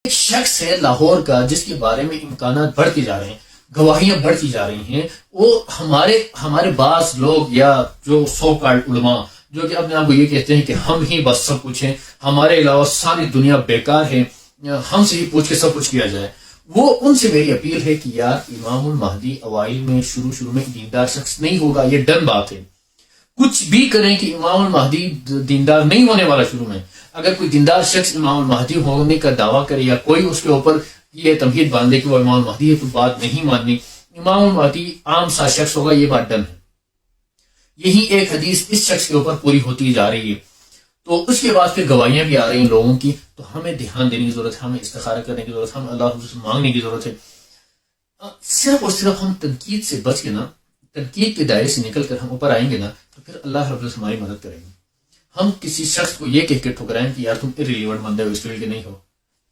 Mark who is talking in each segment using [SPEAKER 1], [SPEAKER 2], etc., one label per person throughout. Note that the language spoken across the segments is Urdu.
[SPEAKER 1] ایک شخص ہے لاہور کا جس کے بارے میں امکانات بڑھتی جا رہے ہیں، گواہیاں بڑھتی جا رہی ہیں. وہ ہمارے بعض لوگ یا جو سو کالڈ علماء جو کہ اپنے آپ کو یہ کہتے ہیں کہ ہم ہی بس سب کچھ ہیں، ہمارے علاوہ ساری دنیا بیکار ہے، ہم سے ہی پوچھ کے سب کچھ کیا جائے. وہ ان سے میری اپیل ہے کہ یار امام المہدی اوائل میں شروع میں دیندار شخص نہیں ہوگا، یہ ڈن بات ہے. کچھ بھی کریں کہ امام المہدی دیندار نہیں ہونے والا شروع میں. اگر کوئی دیندار شخص امام المہدی ہونے کا دعویٰ کرے یا کوئی اس کے اوپر یہ تمہید باندھے کہ وہ امام المہدی ہے تو بات نہیں ماننی. امام المہدی عام سا شخص ہوگا، یہ بات ڈن ہے. یہی ایک حدیث اس شخص کے اوپر پوری ہوتی جا رہی ہے. تو اس کے بعد پھر گواہیاں بھی آ رہی ہیں لوگوں کی. تو ہمیں دھیان دینے کی ضرورت ہے، ہمیں استخارہ کرنے کی ضرورت ہے، ہمیں اللہ سے مانگنے کی ضرورت ہے. صرف اور صرف ہم تنقید سے بچ کے نا، تنقید کے دائرے سے نکل کر ہم اوپر آئیں گے نا، تو پھر اللہ رب العزت ہماری مدد کریں گے. ہم کسی شخص کو یہ کہہ کے ٹھکرائیں کہ یار تم irrelevant بندے ہو، اس فیلڈ کے نہیں ہو،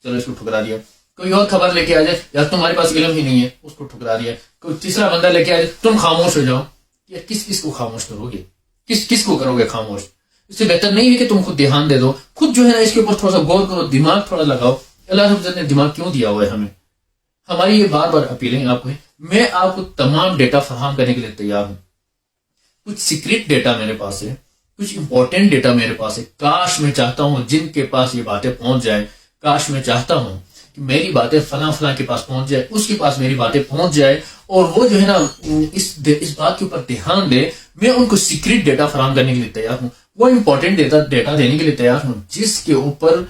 [SPEAKER 1] چلو اس کو ٹھکرا دیا. کوئی اور خبر لے کے آ جائے یار تمہارے پاس علم ہی نہیں ہے، اس کو ٹھکرا دیا. کوئی تیسرا بندہ لے کے آ جائے تم خاموش ہو جاؤ. یا کس کو خاموش کرو گے؟ کس کو کرو گے خاموش؟ اس سے بہتر نہیں ہے کہ تم خود دھیان دے دو، خود جو ہے نا اس کے اوپر تھوڑا سا غور کرو، دماغ تھوڑا لگاؤ. اللہ رب العزت نے دماغ کیوں دیا ہوا ہے ہمیں؟ ہماری یہ بار بار اپیلیں آپ کو ہے. میں آپ کو تمام ڈیٹا فراہم کرنے کے لیے تیار ہوں. کچھ سیکریٹ ڈیٹا میرے پاس ہے، کچھ امپورٹنٹ ڈیٹا میرے پاس ہے. کاش میں چاہتا ہوں جن کے پاس یہ باتیں پہنچ جائیں، کاش میں چاہتا ہوں کہ میری باتیں فلاں کے پاس پہنچ جائے، اس کے پاس میری باتیں پہنچ جائے، اور وہ جو ہے نا اس بات کے اوپر دھیان دے. میں ان کو سیکریٹ ڈیٹا فراہم کرنے کے لیے تیار ہوں، وہ امپورٹنٹ ڈیٹا دینے کے لیے تیار ہوں جس کے اوپر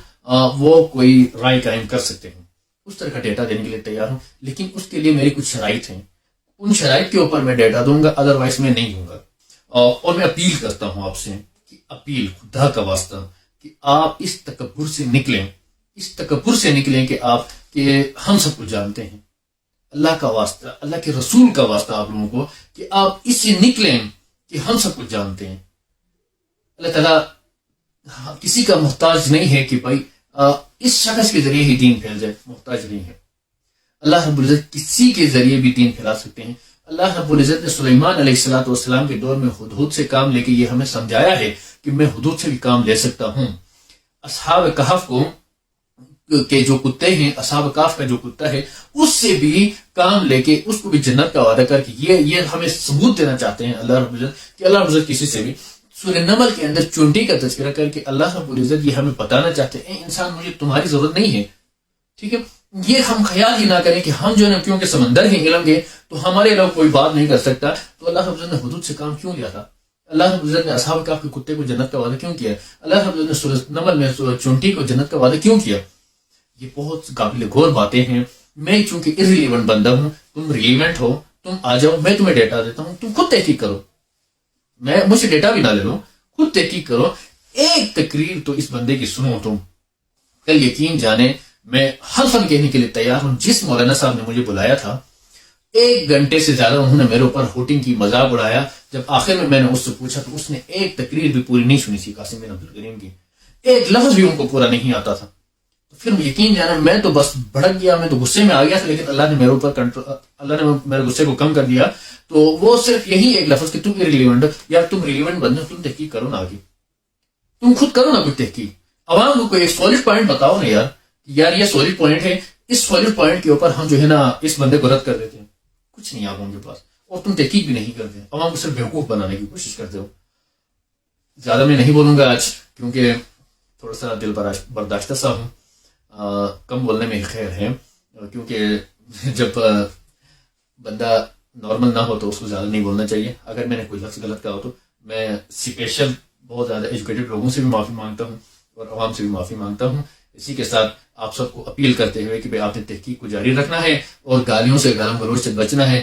[SPEAKER 1] وہ کوئی رائے قائم کر سکتے ہیں. اس طرح کا ڈیٹا دینے کے لیے تیار ہوں، لیکن اس کے لیے میری کچھ شرائط ہیں. ان شرائط کے اوپر میں ڈیٹا دوں گا، ادروائز میں نہیں دوں گا. اور میں اپیل کرتا ہوں آپ سے کہ اپیل خدا کا واسطہ کہ آپ اس تکبر سے نکلیں، اس تکبر سے نکلیں کہ ہم سب کچھ جانتے ہیں. اللہ کا واسطہ، اللہ کے رسول کا واسطہ آپ لوگوں کو کہ آپ اس سے نکلیں کہ ہم سب کچھ جانتے ہیں. اللہ تعالیٰ کسی کا محتاج نہیں ہے کہ بھائی اس شخص کے ذریعے ہی دین پھیل جائے، محتاج نہیں ہے. اللہ رب العزت کسی کے ذریعے بھی دین پھیلا سکتے ہیں. اللہ رب العزت نے سلیمان علیہ السلام کے دور میں حدود سے کام لے کے یہ ہمیں سمجھایا ہے کہ میں حدود سے بھی کام لے سکتا ہوں. اصحاب کہف کو کہ جو کتے ہیں، اصحاب کہف کا جو کتا ہے، اس سے بھی کام لے کے اس کو بھی جنت کا وعدہ کر کے یہ ہمیں ثبوت دینا چاہتے ہیں اللہ رب العزت کہ اللہ رب العزت کسی سے بھی. سورہ نمل کے اندر چونٹی کا تذکرہ کر کے اللہ رب العزت یہ ہمیں بتانا چاہتے ہیں انسان مجھے تمہاری ضرورت نہیں ہے. ٹھیک ہے، یہ ہم خیال ہی نہ کریں کہ ہم جو ہے نا کیونکہ سمندر ہیں علم کے تو ہمارے علاوہ کوئی بات نہیں کر سکتا. تو اللہ رب العزت نے حدود سے کام کیوں لیا تھا؟ اللہ رب العزت نے اصحاب کہف کے کتے کو جنت کا وعدہ کیوں کیا؟ اللہ رب العزت نے سورہ نمل میں چونٹی کو جنت کا وعدہ کیوں کیا؟ یہ بہت قابل غور باتیں ہیں. میں چونکہ irrelevant بندہ ہوں، تم ریلیونٹ ہو، تم آ جاؤ، میں تمہیں ڈیٹا دیتا ہوں، تم خود تحقیق کرو. میں مجھ سے ڈیٹا بھی نہ لے لو، خود تحقیق کرو. ایک تقریر تو اس بندے کی سنو تم. کل یقین جانے میں ہر فن کہنے کے لیے تیار ہوں. جس مولانا صاحب نے مجھے بلایا تھا 1 گھنٹے سے زیادہ انہوں نے میرے اوپر ہوٹنگ کی، مذاق اڑایا. جب آخر میں نے اس سے پوچھا تو اس نے ایک تقریر بھی پوری نہیں سنی تھی قاسم بن عبدالکریم کی، ایک لفظ بھی ان کو پورا نہیں آتا تھا. تو پھر یقین جانا میں تو بس بھڑک گیا، میں تو غصے میں آ گیا تھا، لیکن اللہ نے میرے اوپر اللہ نے میرے غصے کو کم کر دیا. تو وہ صرف یہی ایک لفظ کہ تم irrelevant یا تم ریلیونٹ بندے، تم تحقیق کرو نا، آگے تم خود کرو نا کوئی تحقیق. عوام کو کوئی ایک سالڈ پوائنٹ بتاؤ نا یار یہ سالڈ پوائنٹ ہے، اس سالڈ پوائنٹ کے اوپر ہم جو ہے نا اس بندے کو رد کر دیتے ہیں. کچھ نہیں عوام کے پاس، اور تم تحقیق بھی نہیں کرتے، عوام کو صرف بیوقوف بنانے کی کوشش کرتے ہو. زیادہ میں نہیں بولوں گا آج کیونکہ تھوڑا سا دل برداشتہ سا ہوں. کم بولنے میں خیر ہے، کیونکہ جب بندہ نارمل نہ ہو تو اس کو زیادہ نہیں بولنا چاہیے. اگر میں نے کوئی لفظ غلط کہا ہو تو میں اسپیشل بہت زیادہ ایجوکیٹڈ لوگوں سے بھی معافی مانگتا ہوں اور عوام سے بھی معافی مانگتا ہوں. اسی کے ساتھ آپ سب کو اپیل کرتے ہوئے کہ بھائی آپ نے تحقیق کو جاری رکھنا ہے اور گالیوں سے، گالم گلوچ سے بچنا ہے.